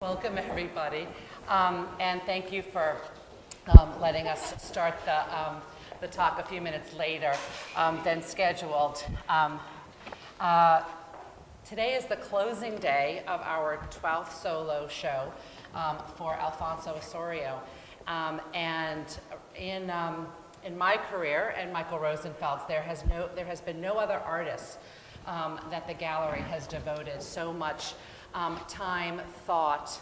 Welcome, everybody, and thank you for letting us start the talk a few minutes later than scheduled. Today is the closing day of our 12th solo show for Alfonso Ossorio, and in my career and Michael Rosenfeld's, there has been no other artist that the gallery has devoted so much time, thought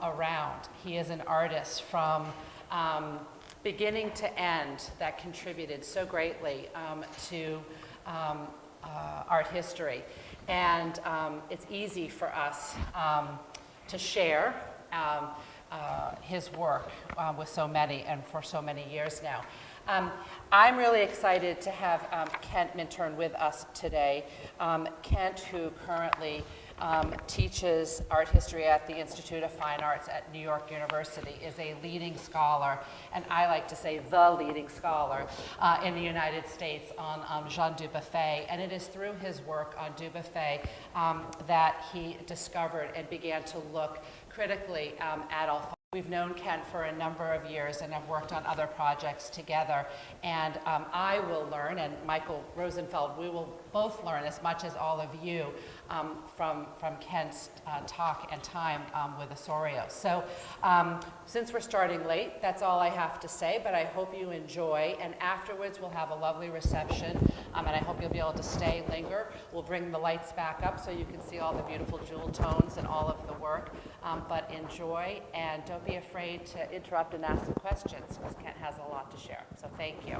around. He is an artist from beginning to end that contributed so greatly to art history. And it's easy for us to share his work with so many and for so many years now. I'm really excited to have Kent Minturn with us today. Kent, who currently teaches art history at the Institute of Fine Arts at New York University, is a leading scholar, and I like to say the leading scholar in the United States on Jean Dubuffet. And it is through his work on Dubuffet that he discovered and began to look critically at Alfonso. We've known Kent for a number of years and have worked on other projects together. And I will learn, and Michael Rosenfeld, we will both learn as much as all of you from Kent's talk and time with Ossorio. So since we're starting late, that's all I have to say, but I hope you enjoy. And afterwards, we'll have a lovely reception, and I hope you'll be able to stay, linger. We'll bring the lights back up so you can see all the beautiful jewel tones and all of the work. But enjoy, and don't be afraid to interrupt and ask some questions, because Kent has a lot to share. So thank you.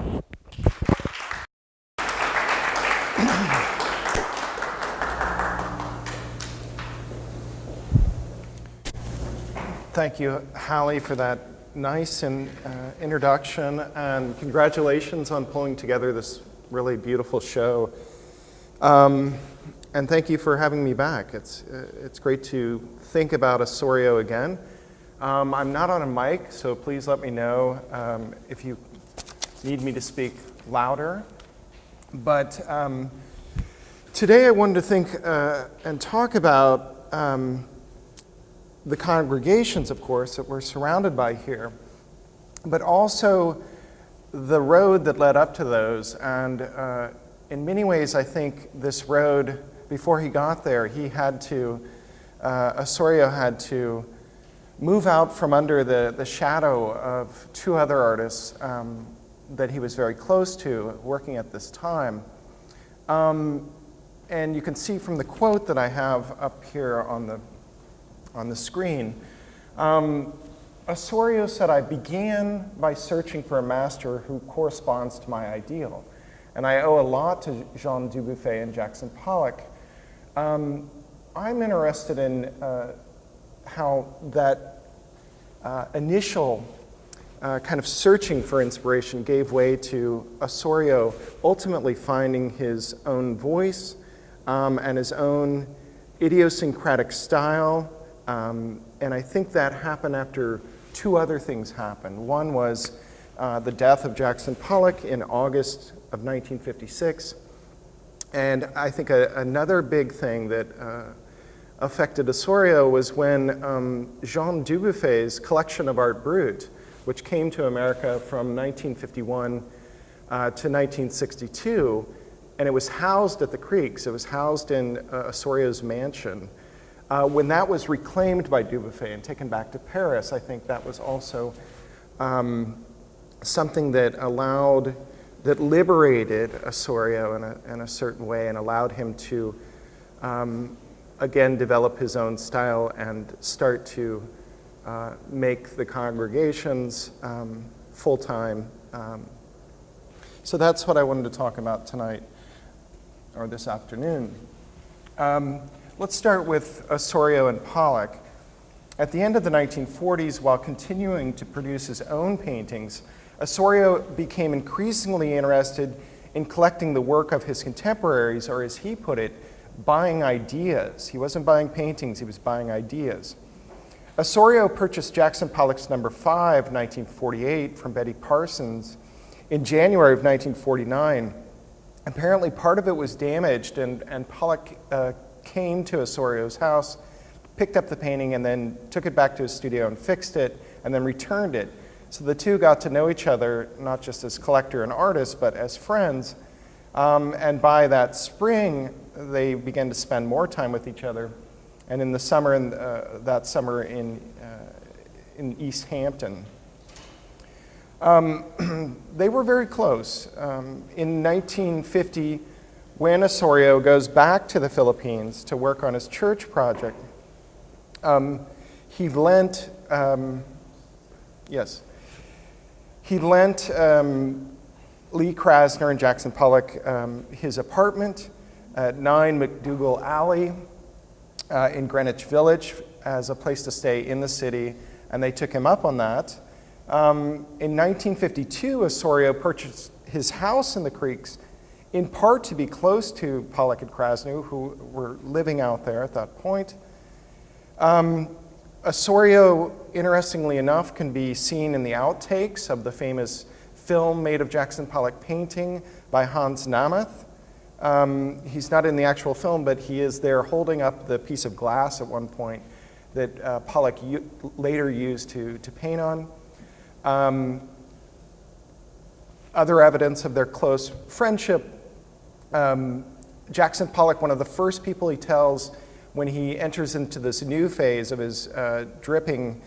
Thank you, Hallie, for that nice introduction, and congratulations on pulling together this really beautiful show. And thank you for having me back. It's great to think about Ossorio again. I'm not on a mic, so please let me know if you need me to speak louder. But today I wanted to think and talk about the congregations, of course, that we're surrounded by here, but also the road that led up to those. And in many ways, I think this road, before he got there, Ossorio had to move out from under the shadow of two other artists that he was very close to working at this time. And you can see from the quote that I have up here on the screen, Ossorio said, "I began by searching for a master who corresponds to my ideal. And I owe a lot to Jean Dubuffet and Jackson Pollock." I'm interested in how that initial kind of searching for inspiration gave way to Ossorio ultimately finding his own voice and his own idiosyncratic style. And I think that happened after two other things happened. One was the death of Jackson Pollock in August of 1956. And I think another big thing that affected Ossorio was when Jean Dubuffet's collection of Art Brut, which came to America from 1951 to 1962, and it was housed at the Creeks. It was housed in Ossorio's mansion. When that was reclaimed by Dubuffet and taken back to Paris, I think that was also something that liberated Ossorio in a certain way and allowed him to, again, develop his own style and start to make the congregations full-time. So that's what I wanted to talk about tonight, or this afternoon. Let's start with Ossorio and Pollock. At the end of the 1940s, while continuing to produce his own paintings, Ossorio became increasingly interested in collecting the work of his contemporaries, or as he put it, buying ideas. He wasn't buying paintings, he was buying ideas. Ossorio purchased Jackson Pollock's No. 5, 1948, from Betty Parsons in January of 1949. Apparently part of it was damaged, and Pollock came to Ossorio's house picked up the painting and then took it back to his studio and fixed it and then returned it. So the two got to know each other, not just as collector and artist, but as friends. And by that spring, they began to spend more time with each other. And in the summer, that summer in East Hampton, they were very close. In 1950, when Ossorio goes back to the Philippines to work on his church project, he lent Lee Krasner and Jackson Pollock his apartment at 9 McDougall Alley in Greenwich Village as a place to stay in the city, and they took him up on that. In 1952, Ossorio purchased his house in the Creeks, in part to be close to Pollock and Krasner, who were living out there at that point. Ossorio, interestingly enough, can be seen in the outtakes of the famous film made of Jackson Pollock painting by Hans Namath. He's not in the actual film, but he is there holding up the piece of glass at one point that Pollock later used to paint on. Other evidence of their close friendship, Jackson Pollock, one of the first people he tells when he enters into this new phase of his dripping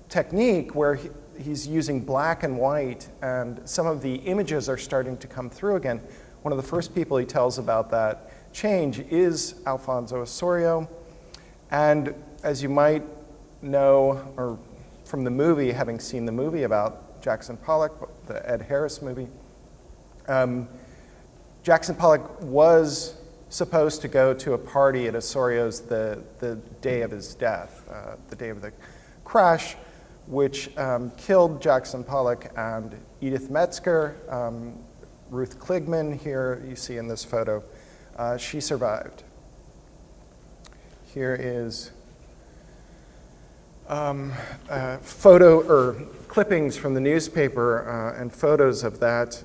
technique, where he's using black and white, and some of the images are starting to come through again. One of the first people he tells about that change is Alfonso Ossorio. And as you might know, or from the movie, having seen the movie about Jackson Pollock, the Ed Harris movie, Jackson Pollock was supposed to go to a party at Ossorio's the day of his death, the day of the crash, which killed Jackson Pollock and Edith Metzger. Ruth Kligman, here you see in this photo, she survived. Here is photo or clippings from the newspaper and photos of that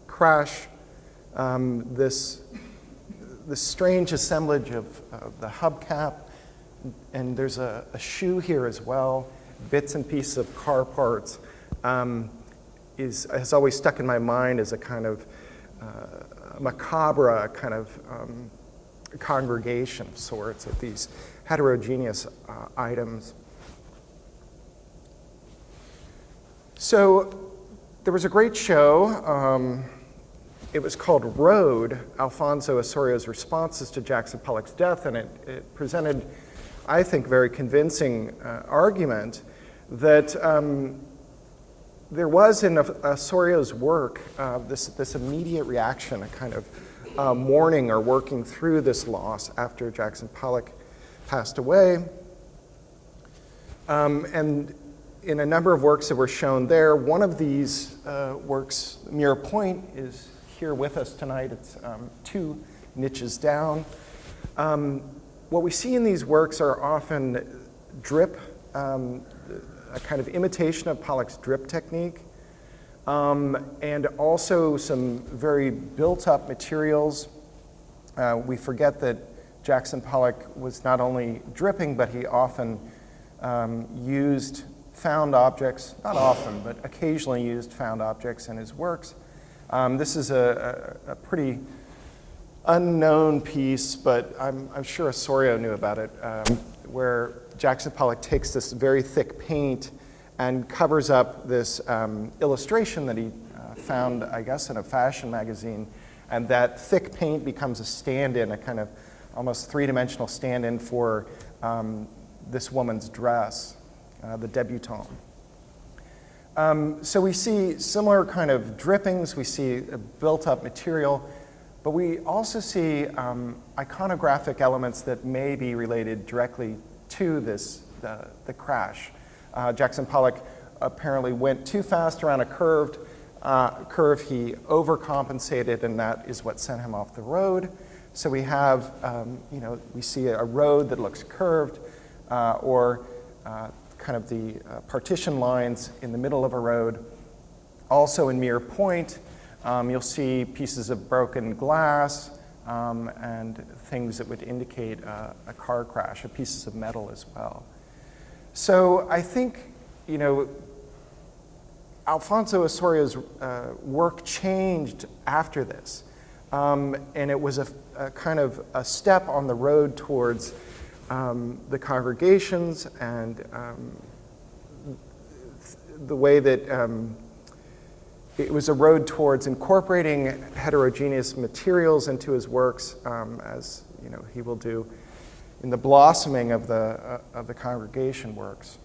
crash. This strange assemblage of the hubcap, and there's a shoe here as well, bits and pieces of car parts, has always stuck in my mind as a kind of macabre kind of congregation of sorts of these heterogeneous items. So there was a great show. It was called Road, Alfonso Ossorio's responses to Jackson Pollock's death, and it presented, I think, very convincing argument that there was in Ossorio's work this immediate reaction, a kind of mourning or working through this loss after Jackson Pollock passed away. And in a number of works that were shown there, one of these works, Mirror Point, is here with us tonight. It's 2 niches down. What we see in these works are often drip, a kind of imitation of Pollock's drip technique, and also some very built-up materials. We forget that Jackson Pollock was not only dripping, but he often used found objects, not often, but occasionally used found objects in his works. This is a pretty unknown piece, but I'm sure Ossorio knew about it, where Jackson Pollock takes this very thick paint and covers up this illustration that he found, I guess, in a fashion magazine, and that thick paint becomes a stand-in, a kind of almost three-dimensional stand-in for this woman's dress, the debutante. So we see similar kind of drippings, we see a built-up material, but we also see iconographic elements that may be related directly to this, the crash. Jackson Pollock apparently went too fast around a curve. He overcompensated, and that is what sent him off the road. So we have, we see a road that looks curved, or kind of the partition lines in the middle of a road. Also in Mirror Point, you'll see pieces of broken glass, and things that would indicate a car crash, pieces of metal as well. So I think, you know, Alfonso Ossorio's work changed after this. And it was a kind of a step on the road towards the congregations and the way that it was a road towards incorporating heterogeneous materials into his works, as you know he will do in the blossoming of the congregation works.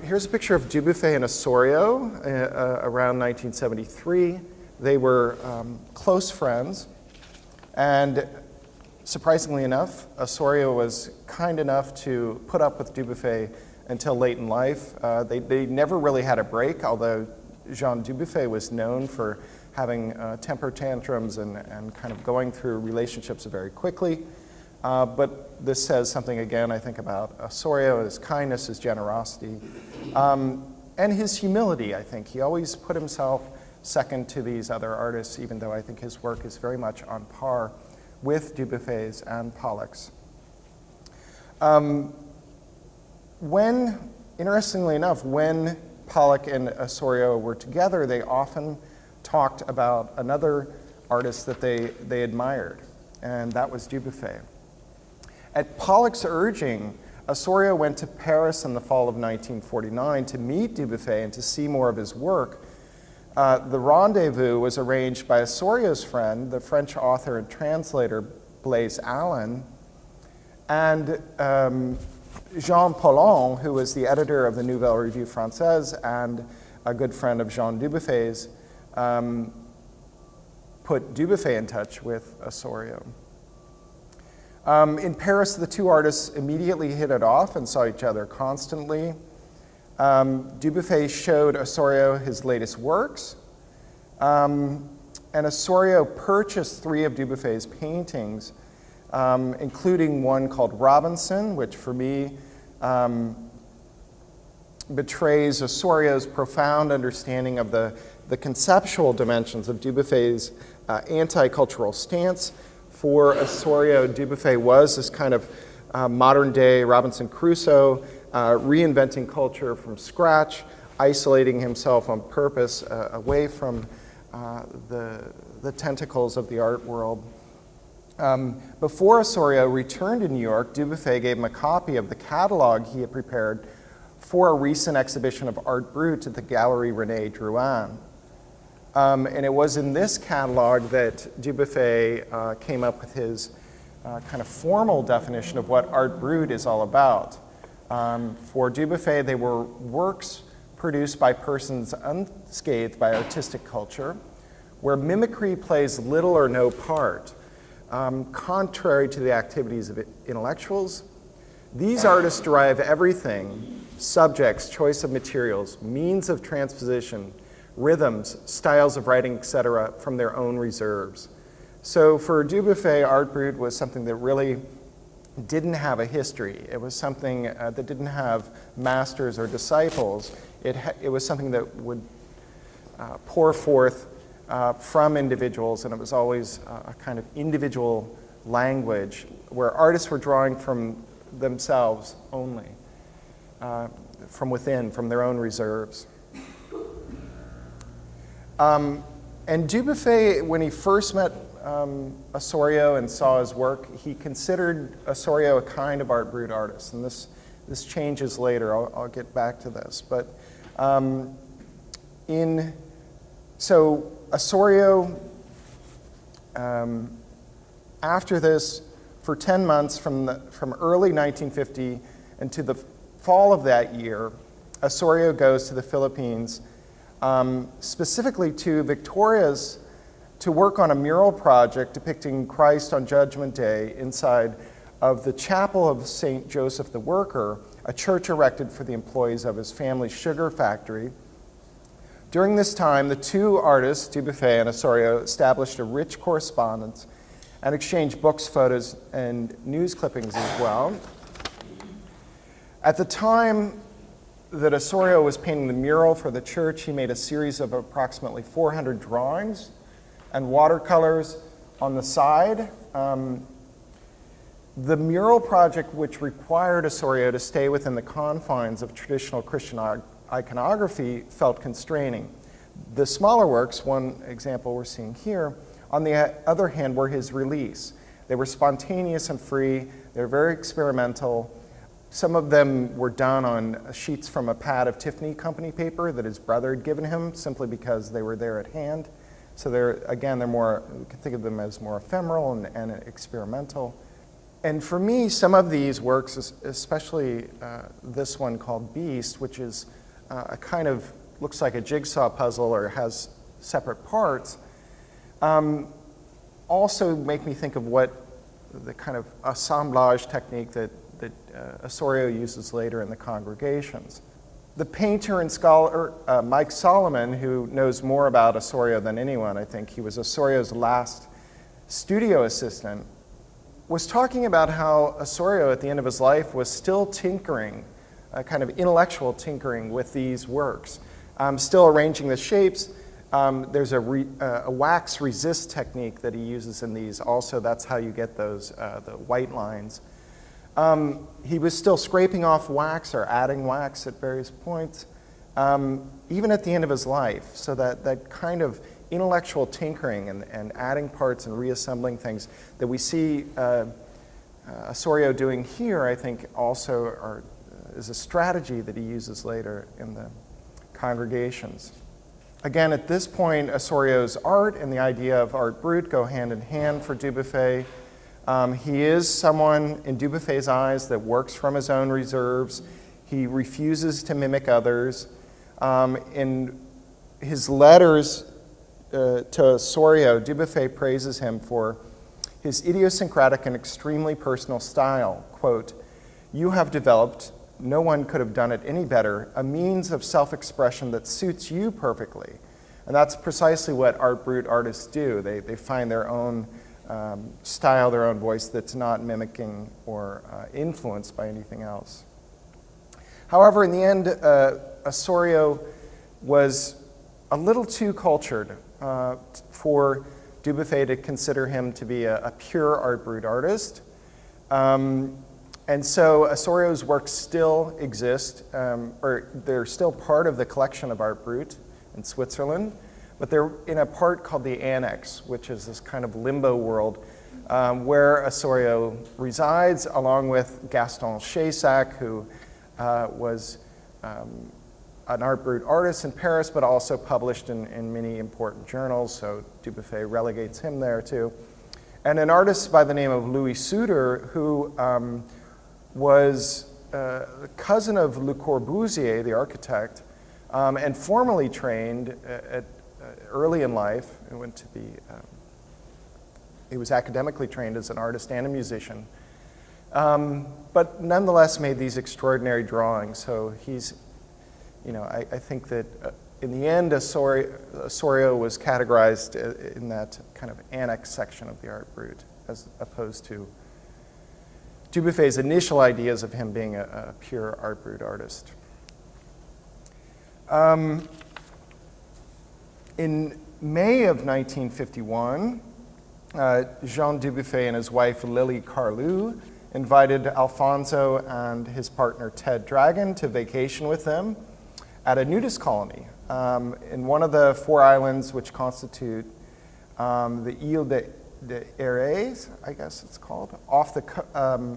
Here's a picture of Dubuffet and Ossorio around 1973. They were close friends, and surprisingly enough, Ossorio was kind enough to put up with Dubuffet until late in life. They never really had a break, although Jean Dubuffet was known for having temper tantrums and kind of going through relationships very quickly. But this says something, again, I think, about Ossorio, his kindness, his generosity, and his humility, I think. He always put himself second to these other artists, even though I think his work is very much on par with Dubuffet's and Pollock's. Interestingly enough, when Pollock and Ossorio were together, they often talked about another artist that they admired, and that was Dubuffet. At Pollock's urging, Ossorio went to Paris in the fall of 1949 to meet Dubuffet and to see more of his work. The rendezvous was arranged by Ossorio's friend, the French author and translator Blaise Allen, and Jean Paulhan, who was the editor of the Nouvelle Revue Française and a good friend of Jean Dubuffet's, put Dubuffet in touch with Ossorio. In Paris, the two artists immediately hit it off and saw each other constantly. Dubuffet showed Ossorio his latest works, and Ossorio purchased 3 of Dubuffet's paintings, including one called Robinson, which for me betrays Ossorio's profound understanding of the conceptual dimensions of Dubuffet's anti-cultural stance. For Ossorio, Dubuffet was this kind of modern-day Robinson Crusoe, reinventing culture from scratch, isolating himself on purpose away from the tentacles of the art world. Before Ossorio returned to New York, Dubuffet gave him a copy of the catalog he had prepared for a recent exhibition of Art Brut at the Galerie René Drouin. And it was in this catalog that Dubuffet came up with his kind of formal definition of what Art Brut is all about. For Dubuffet, they were works produced by persons unscathed by artistic culture, where mimicry plays little or no part. Contrary to the activities of intellectuals, these artists derive everything, subjects, choice of materials, means of transposition, rhythms, styles of writing, etc., from their own reserves. So for Dubuffet, Art Brut was something that really didn't have a history. It was something that didn't have masters or disciples. It was something that would pour forth from individuals, and it was always a kind of individual language where artists were drawing from themselves only, from within, from their own reserves. And Dubuffet, when he first met Ossorio and saw his work, he considered Ossorio a kind of Art Brut artist, and this changes later. I'll get back to this, but so Ossorio, after this, for 10 months from early 1950 and to the fall of that year, Ossorio goes to the Philippines, specifically to Victoria's, to work on a mural project depicting Christ on Judgment Day inside of the chapel of St. Joseph the Worker, a church erected for the employees of his family's sugar factory. During this time, the two artists, Dubuffet and Ossorio, established a rich correspondence and exchanged books, photos, and news clippings as well. At the time that Ossorio was painting the mural for the church, he made a series of approximately 400 drawings and watercolors on the side. The mural project, which required Ossorio to stay within the confines of traditional Christian iconography, felt constraining. The smaller works, one example we're seeing here, on the other hand, were his release. They were spontaneous and free. They were very experimental. Some of them were done on sheets from a pad of Tiffany company paper that his brother had given him simply because they were there at hand. So they're more, we can think of them as more ephemeral and experimental. And for me, some of these works, especially this one called Beast, which is a kind of, looks like a jigsaw puzzle or has separate parts, also make me think of what the kind of assemblage technique that Ossorio uses later in the congregations. The painter and scholar Mike Solomon, who knows more about Ossorio than anyone, I think, he was Ossorio's last studio assistant, was talking about how Ossorio at the end of his life was still tinkering, kind of intellectual tinkering with these works, still arranging the shapes. There's a wax resist technique that he uses in these also. That's how you get those the white lines. He was still scraping off wax or adding wax at various points, even at the end of his life. So that kind of intellectual tinkering and adding parts and reassembling things that we see Ossorio doing here, I think also is a strategy that he uses later in the congregations. Again, at this point, Ossorio's art and the idea of art brut go hand in hand for Dubuffet. He is someone, in Dubuffet's eyes, that works from his own reserves. He refuses to mimic others. In his letters to Ossorio, Dubuffet praises him for his idiosyncratic and extremely personal style. Quote, "You have developed, no one could have done it any better, a means of self-expression that suits you perfectly." And that's precisely what art brut artists do. They find their own style, their own voice that's not mimicking or influenced by anything else. However, in the end, Ossorio was a little too cultured for Dubuffet to consider him to be a pure art brut artist. And so Ossorio's works still exist, or they're still part of the collection of art brut in Switzerland, but they're in a part called the Annex, which is this kind of limbo world where Ossorio resides, along with Gaston Chaysac, who was an art brut artist in Paris, but also published in many important journals, so Dubuffet relegates him there too. And an artist by the name of Louis Suter, who was the cousin of Le Corbusier, the architect, and formally trained early in life. He was academically trained as an artist and a musician, but nonetheless made these extraordinary drawings. So he's, I think that in the end, Ossorio was categorized in that kind of annex section of the art brut, as opposed to Dubuffet's initial ideas of him being a pure art brut artist. In May of 1951, Jean Dubuffet and his wife Lily Carlou invited Alfonso and his partner Ted Dragon to vacation with them at a nudist colony in one of the 4 islands which constitute the Ile de Erez, I guess it's called, off the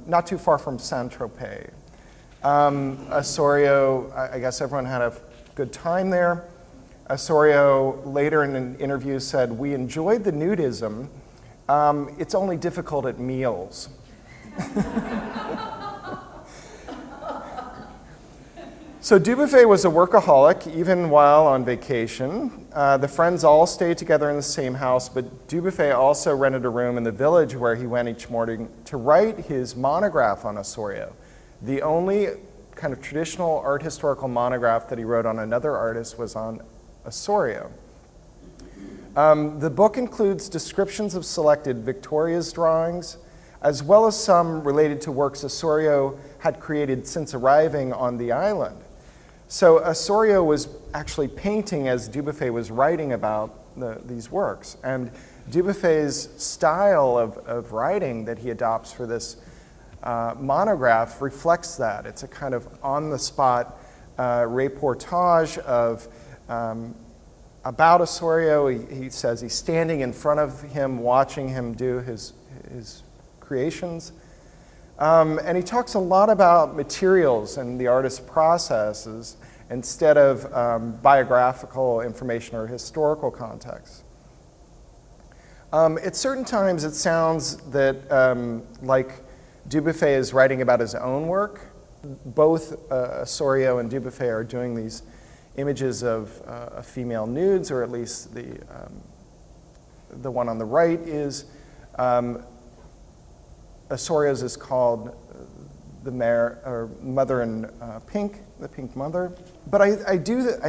not too far from Saint-Tropez. Ossorio, I guess everyone had a good time there. Ossorio later in an interview said, "We enjoyed the nudism. It's only difficult at meals." So Dubuffet was a workaholic even while on vacation. The friends all stayed together in the same house, but Dubuffet also rented a room in the village where he went each morning to write his monograph on Ossorio, the only kind of traditional art historical monograph that he wrote on another artist was on Ossorio. The book includes descriptions of selected Victoria's drawings, as well as some related to works Ossorio had created since arriving on the island. So Ossorio was actually painting as Dubuffet was writing about these works. And Dubuffet's style of writing that he adopts for this monograph reflects that. It's a kind of on-the-spot reportage of about Ossorio. He says he's standing in front of him, watching him do his creations. And he talks a lot about materials and the artist's processes instead of biographical information or historical context. At certain times, it sounds that like Dubuffet is writing about his own work. Both Ossorio and Dubuffet are doing these images of female nudes, or at least the one on the right is. Ossorio's is called the Mother in Pink, the Pink Mother. But I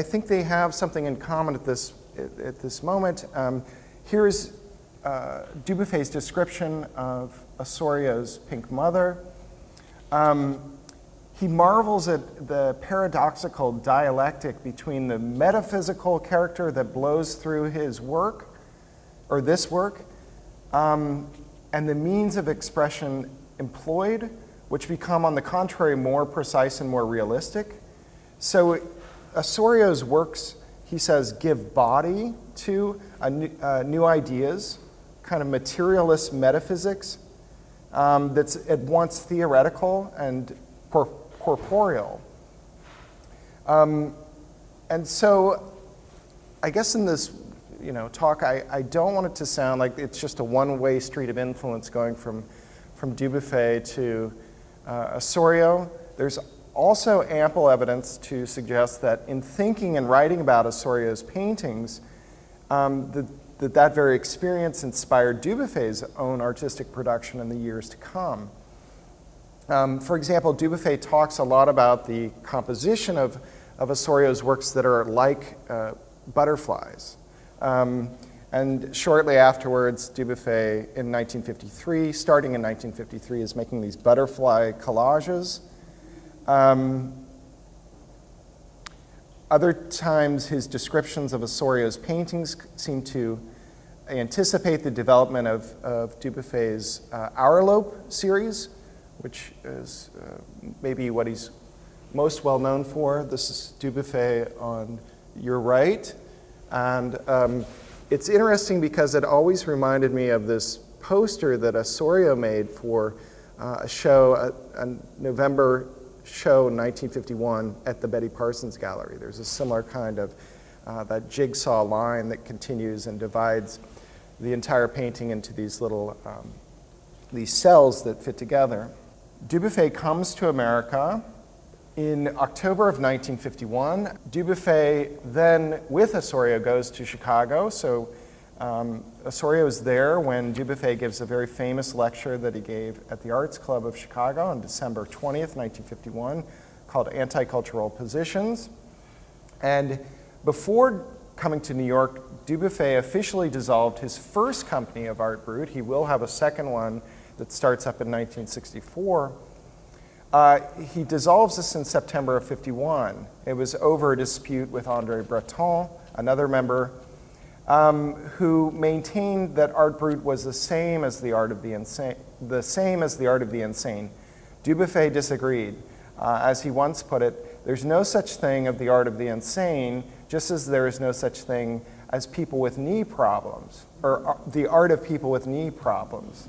think they have something in common at this moment. Here's Dubuffet's description of Ossorio's Pink Mother. He marvels at the paradoxical dialectic between the metaphysical character that blows through his work, or this work, and the means of expression employed, which become, on the contrary, more precise and more realistic. So Ossorio's works, he says, give body to new ideas, kind of materialist metaphysics that's at once theoretical and corporeal. And so I guess in this talk, I don't want it to sound like it's just a one-way street of influence going from Dubuffet to Ossorio. There's also ample evidence to suggest that in thinking and writing about Ossorio's paintings, that very experience inspired Dubuffet's own artistic production in the years to come. For example, Dubuffet talks a lot about the composition of Ossorio's works that are like butterflies. And shortly afterwards, Dubuffet, in 1953, starting in 1953, is making these butterfly collages. Other times, his descriptions of Ossorio's paintings seem to anticipate the development of Dubuffet's Hourlope series, which is maybe what he's most well known for. This is Dubuffet on your right. And it's interesting because it always reminded me of this poster that Ossorio made for a show, a November show in 1951 at the Betty Parsons Gallery. There's a similar kind of that jigsaw line that continues and divides the entire painting into these little these cells that fit together. Dubuffet comes to America in October of 1951. Dubuffet then, with Ossorio, goes to Chicago. So Ossorio is there when Dubuffet gives a very famous lecture that he gave at the Arts Club of Chicago on December 20th, 1951, called Anti-Cultural Positions. And before coming to New York, Dubuffet officially dissolved his first company of Art Brut. He will have a second one that starts up in 1964. He dissolves this in September of 51. It was over a dispute with André Breton, another member, who maintained that Art Brut was the same as the art of the insane. Dubuffet disagreed. As he once put it, there's no such thing of the art of the insane, just as there is no such thing as people with knee problems, or the art of people with knee problems.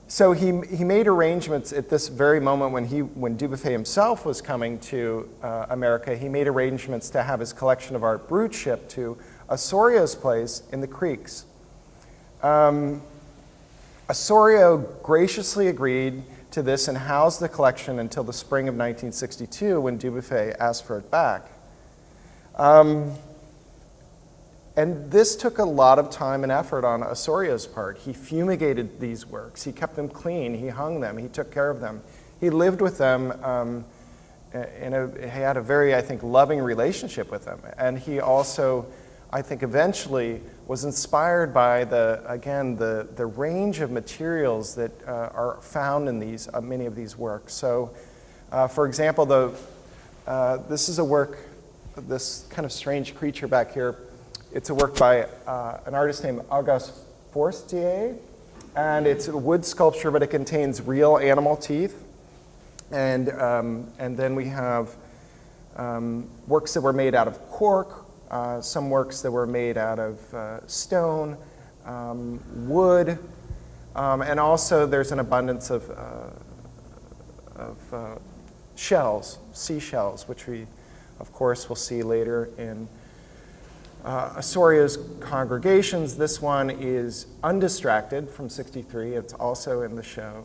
So he made arrangements at this very moment when Dubuffet himself was coming to America. He made arrangements to have his collection of Art Brut shipped to Ossorio's place in the Creeks. Ossorio graciously agreed to this and housed the collection until the spring of 1962 when Dubuffet asked for it back. And this took a lot of time and effort on Ossorio's part. He fumigated these works. He kept them clean. He hung them. He took care of them. He lived with them. He had a very, I think, loving relationship with them. And he also, I think, eventually was inspired by the range of materials that are found in these many of these works. So, for example, this is a work this kind of strange creature back here. It's a work by an artist named Auguste Forestier, and it's a wood sculpture, but it contains real animal teeth. And then we have works that were made out of cork, some works that were made out of stone, wood, and also there's an abundance of shells, seashells, which we, of course, will see later in Ossorio's congregations. This one is Undistracted from '63. It's also in the show.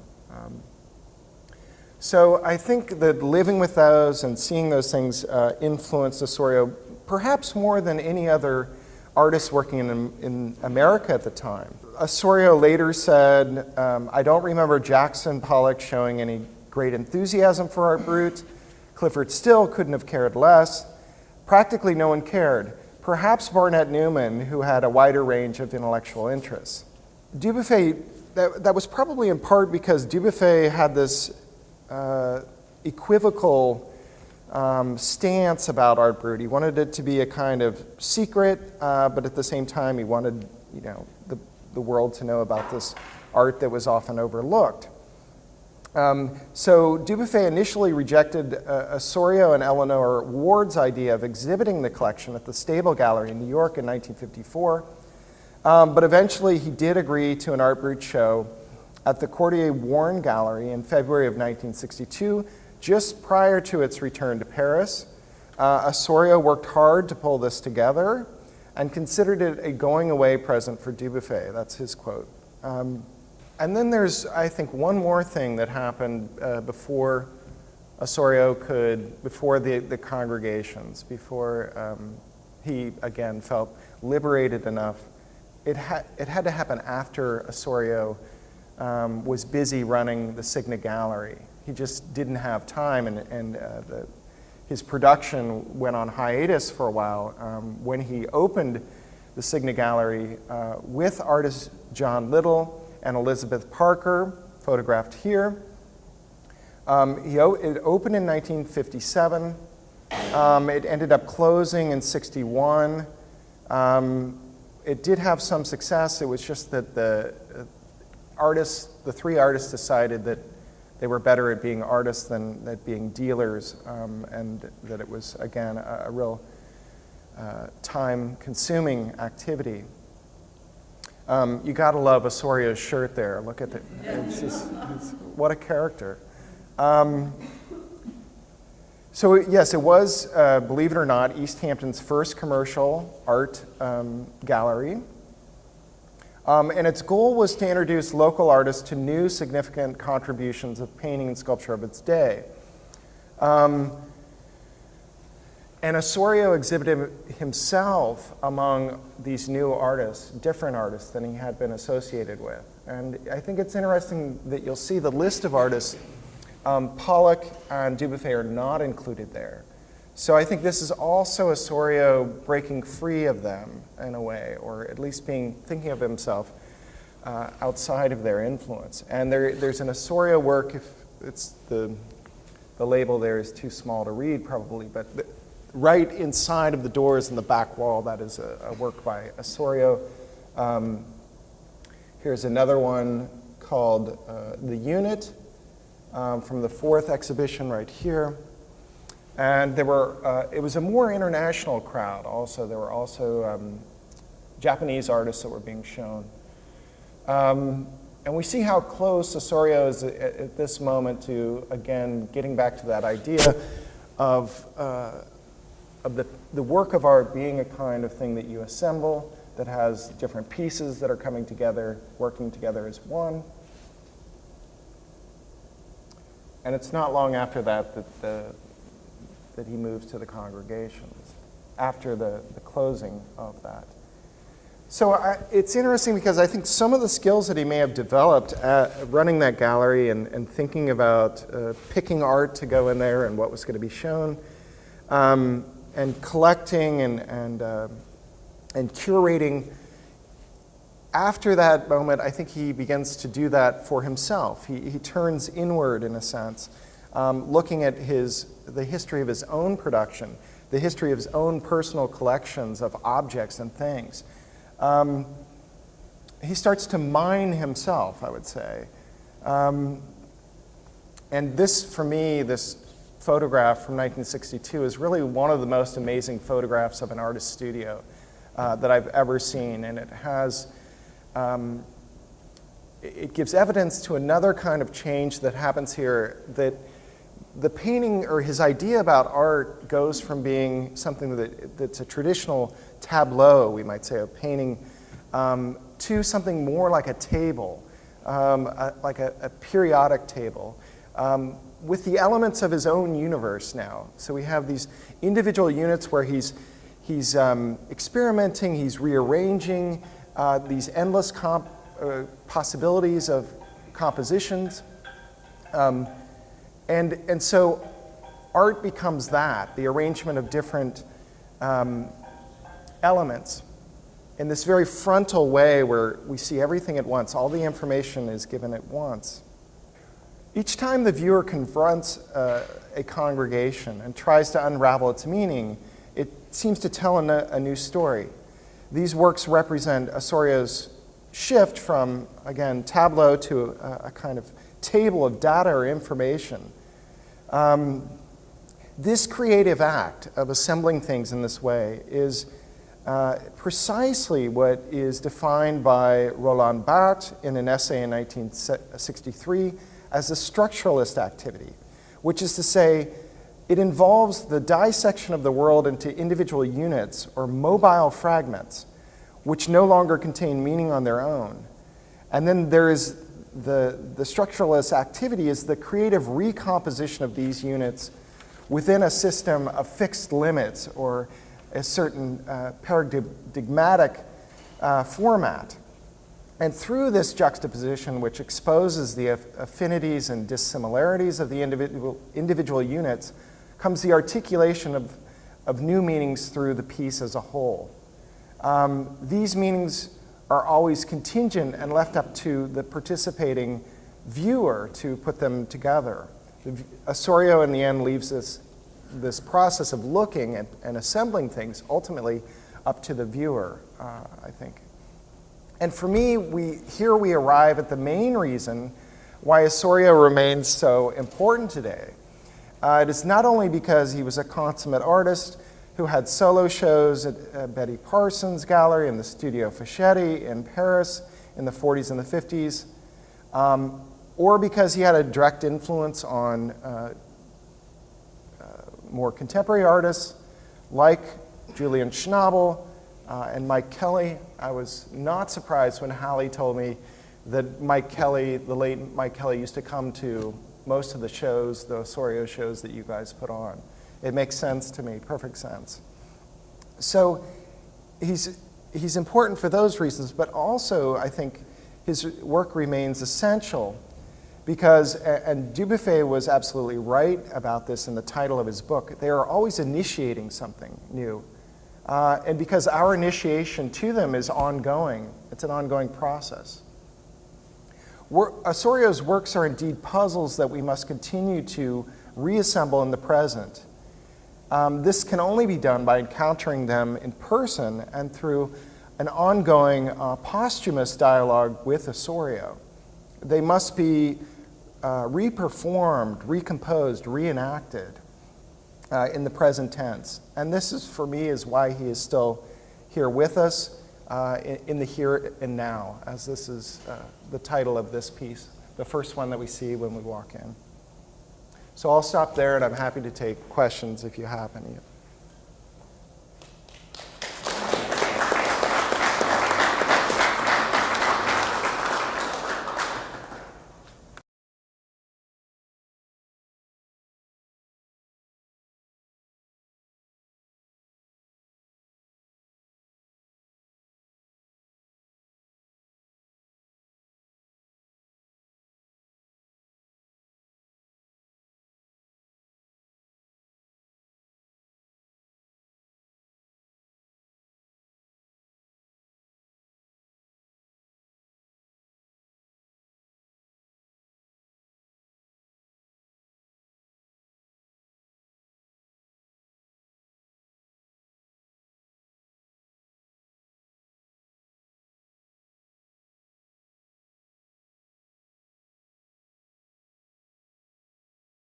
So I think that living with those and seeing those things influenced Ossorio perhaps more than any other artist working in America at the time. Ossorio later said, I don't remember Jackson Pollock showing any great enthusiasm for art brut. Clifford Still couldn't have cared less. Practically no one cared. Perhaps Barnett Newman, who had a wider range of intellectual interests. Dubuffet, that was probably in part because Dubuffet had this equivocal stance about art brut. He wanted it to be a kind of secret, but at the same time he wanted, the world to know about this art that was often overlooked. So Dubuffet initially rejected Ossorio and Eleanor Ward's idea of exhibiting the collection at the Stable Gallery in New York in 1954, but eventually he did agree to an art brut show at the Cordier-Warren Gallery in February of 1962, just prior to its return to Paris. Ossorio worked hard to pull this together and considered it a going-away present for Dubuffet. That's his quote. And then there's, I think, one more thing that happened before Ossorio before the congregations, before he, again, felt liberated enough. It had to happen after Ossorio was busy running the Signa Gallery. He just didn't have time, and his production went on hiatus for a while. When he opened the Signa Gallery with artist John Little and Elizabeth Parker, photographed here. It opened in 1957. It ended up closing in '61. It did have some success. It was just that the three artists decided that they were better at being artists than at being dealers, and that it was, again, a real time-consuming activity. You gotta love Ossorio's shirt there. Look at it. What a character. So yes, it was, believe it or not, East Hampton's first commercial art gallery. And its goal was to introduce local artists to new significant contributions of painting and sculpture of its day. And Ossorio exhibited himself among these new artists, different artists than he had been associated with. And I think it's interesting that you'll see the list of artists. Pollock and Dubuffet are not included there. So I think this is also Ossorio breaking free of them in a way, or at least thinking of himself outside of their influence. And there's an Ossorio work, if it's the label there is too small to read probably, but right inside of the doors in the back wall, that is a work by Ossorio. Here's another one called The Unit from the 4th exhibition right here. And it was a more international crowd also. There were also Japanese artists that were being shown. And we see how close Ossorio is at this moment to, again, getting back to that idea of the work of art being a kind of thing that you assemble, that has different pieces that are coming together, working together as one. And it's not long after that that he moves to the congregations, after the closing of that. So it's interesting because I think some of the skills that he may have developed at running that gallery and thinking about picking art to go in there and what was going to be shown, and collecting and curating. After that moment, I think he begins to do that for himself. He turns inward in a sense, looking at the history of his own production, the history of his own personal collections of objects and things. He starts to mine himself, I would say. And this, for me, this photograph from 1962 is really one of the most amazing photographs of an artist's studio that I've ever seen. And it has, it gives evidence to another kind of change that happens here, that the painting, or his idea about art, goes from being something that's a traditional tableau, we might say, a painting, to something more like a table, like a periodic table, with the elements of his own universe now. So we have these individual units where he's experimenting, he's rearranging these endless possibilities of compositions. And so art becomes that, the arrangement of different elements in this very frontal way where we see everything at once. All the information is given at once. Each time the viewer confronts a congregation and tries to unravel its meaning, it seems to tell a new story. These works represent Ossorio's shift from, again, tableau to a kind of table of data or information. This creative act of assembling things in this way is precisely what is defined by Roland Barthes in an essay in 1963 as a structuralist activity, which is to say, it involves the dissection of the world into individual units or mobile fragments, which no longer contain meaning on their own. And then there is the structuralist activity is the creative recomposition of these units within a system of fixed limits or a certain paradigmatic format. And through this juxtaposition, which exposes the affinities and dissimilarities of the individual units, comes the articulation of new meanings through the piece as a whole. These meanings are always contingent and left up to the participating viewer to put them together. Ossorio, in the end, leaves this process of looking and assembling things ultimately up to the viewer, I think. And for me, here we arrive at the main reason why Ossorio remains so important today. It is not only because he was a consummate artist who had solo shows at Betty Parsons' gallery and the Studio Fischetti in Paris in the 40s and the 50s, or because he had a direct influence on more contemporary artists like Julian Schnabel and Mike Kelly. I was not surprised when Hallie told me that Mike Kelly, the late Mike Kelly, used to come to most of the shows, the Ossorio shows that you guys put on. It makes sense to me, perfect sense. So he's important for those reasons, but also I think his work remains essential because, and Dubuffet was absolutely right about this in the title of his book, they are always initiating something new. And because our initiation to them is ongoing, it's an ongoing process. Ossorio's works are indeed puzzles that we must continue to reassemble in the present. This can only be done by encountering them in person and through an ongoing posthumous dialogue with Ossorio. They must be reperformed, recomposed, reenacted in the present tense. And this is, for me, is why he is still here with us in the here and now, as this is the title of this piece, the first one that we see when we walk in. So I'll stop there, and I'm happy to take questions if you have any.